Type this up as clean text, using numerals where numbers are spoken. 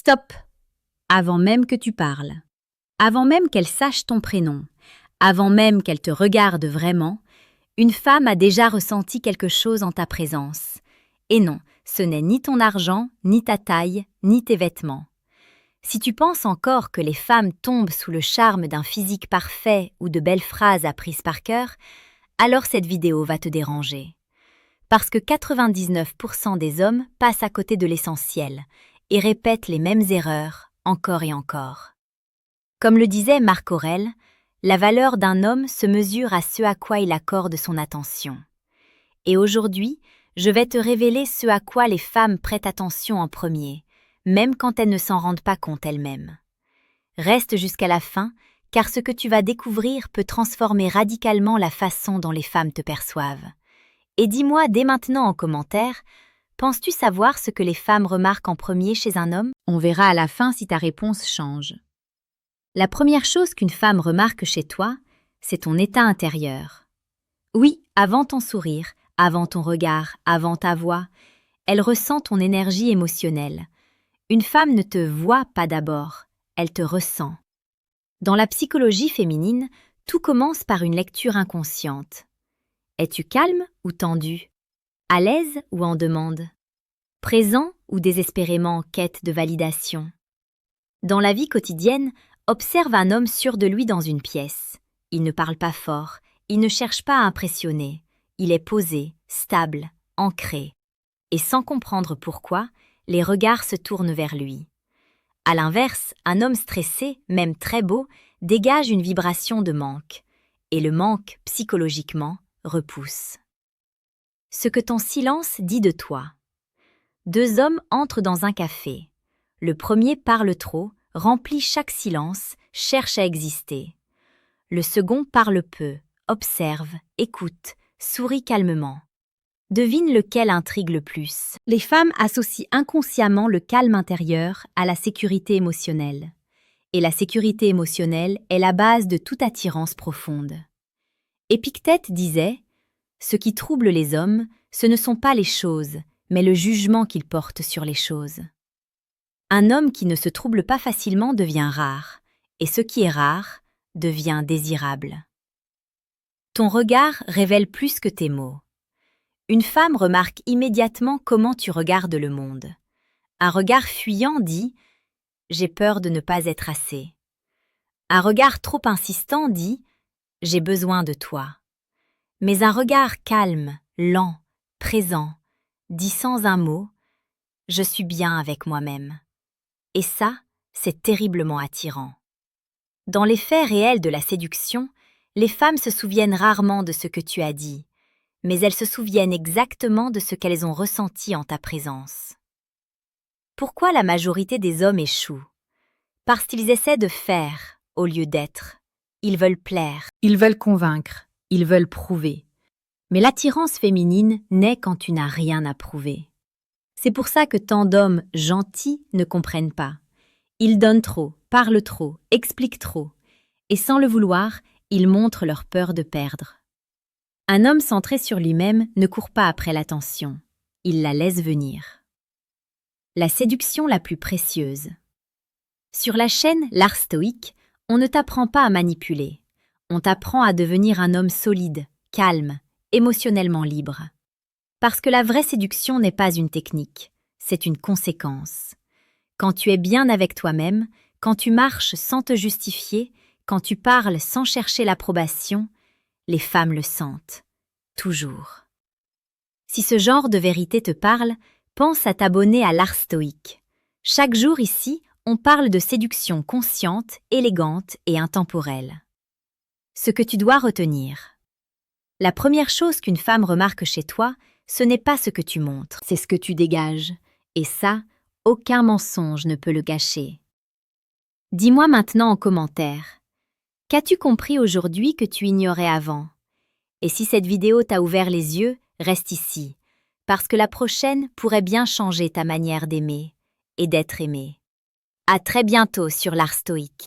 Stop! Avant même que tu parles, avant même qu'elle sache ton prénom, avant même qu'elle te regarde vraiment, une femme a déjà ressenti quelque chose en ta présence. Et non, ce n'est ni ton argent, ni ta taille, ni tes vêtements. Si tu penses encore que les femmes tombent sous le charme d'un physique parfait ou de belles phrases apprises par cœur, alors cette vidéo va te déranger. Parce que 99% des hommes passent à côté de l'essentiel et répètent les mêmes erreurs encore et encore. Comme le disait Marc Aurèle, la valeur d'un homme se mesure à ce à quoi il accorde son attention. Et aujourd'hui, je vais te révéler ce à quoi les femmes prêtent attention en premier, même quand elles ne s'en rendent pas compte elles-mêmes. Reste jusqu'à la fin, car ce que tu vas découvrir peut transformer radicalement la façon dont les femmes te perçoivent. Et dis-moi dès maintenant en commentaire, penses-tu savoir ce que les femmes remarquent en premier chez un homme? On verra à la fin si ta réponse change. La première chose qu'une femme remarque chez toi, c'est ton état intérieur. Oui, avant ton sourire, avant ton regard, avant ta voix, elle ressent ton énergie émotionnelle. Une femme ne te voit pas d'abord, elle te ressent. Dans la psychologie féminine, tout commence par une lecture inconsciente. Es-tu calme ou tendu? À l'aise ou en demande? Présent ou désespérément en quête de validation? Dans la vie quotidienne, observe un homme sûr de lui dans une pièce. Il ne parle pas fort, il ne cherche pas à impressionner. Il est posé, stable, ancré. Et sans comprendre pourquoi, les regards se tournent vers lui. À l'inverse, un homme stressé, même très beau, dégage une vibration de manque. Et le manque, psychologiquement, repousse. Ce que ton silence dit de toi. Deux hommes entrent dans un café. Le premier parle trop, remplit chaque silence, cherche à exister. Le second parle peu, observe, écoute, sourit calmement. Devine lequel intrigue le plus. Les femmes associent inconsciemment le calme intérieur à la sécurité émotionnelle. Et la sécurité émotionnelle est la base de toute attirance profonde. Épictète disait « Ce qui trouble les hommes, ce ne sont pas les choses, mais le jugement qu'ils portent sur les choses. » Un homme qui ne se trouble pas facilement devient rare, et ce qui est rare devient désirable. Ton regard révèle plus que tes mots. Une femme remarque immédiatement comment tu regardes le monde. Un regard fuyant dit « J'ai peur de ne pas être assez ». Un regard trop insistant dit « J'ai besoin de toi ». Mais un regard calme, lent, présent, dit sans un mot « Je suis bien avec moi-même ». Et ça, c'est terriblement attirant. Dans les faits réels de la séduction, les femmes se souviennent rarement de ce que tu as dit, mais elles se souviennent exactement de ce qu'elles ont ressenti en ta présence. Pourquoi la majorité des hommes échouent? Parce qu'ils essaient de faire au lieu d'être. Ils veulent plaire. Ils veulent convaincre. Ils veulent prouver. Mais l'attirance féminine naît quand tu n'as rien à prouver. C'est pour ça que tant d'hommes gentils ne comprennent pas. Ils donnent trop, parlent trop, expliquent trop. Et sans le vouloir, ils montrent leur peur de perdre. Un homme centré sur lui-même ne court pas après l'attention. Il la laisse venir. La séduction la plus précieuse. Sur la chaîne L'Art Stoïque, on ne t'apprend pas à manipuler. On t'apprend à devenir un homme solide, calme, émotionnellement libre. Parce que la vraie séduction n'est pas une technique, c'est une conséquence. Quand tu es bien avec toi-même, quand tu marches sans te justifier, quand tu parles sans chercher l'approbation, les femmes le sentent. Toujours. Si ce genre de vérité te parle, pense à t'abonner à l'Art Stoïque. Chaque jour ici, on parle de séduction consciente, élégante et intemporelle. Ce que tu dois retenir. La première chose qu'une femme remarque chez toi, ce n'est pas ce que tu montres, c'est ce que tu dégages. Et ça, aucun mensonge ne peut le gâcher. Dis-moi maintenant en commentaire. Qu'as-tu compris aujourd'hui que tu ignorais avant? Et si cette vidéo t'a ouvert les yeux, reste ici, parce que la prochaine pourrait bien changer ta manière d'aimer et d'être aimé. À très bientôt sur l'Art Stoïque.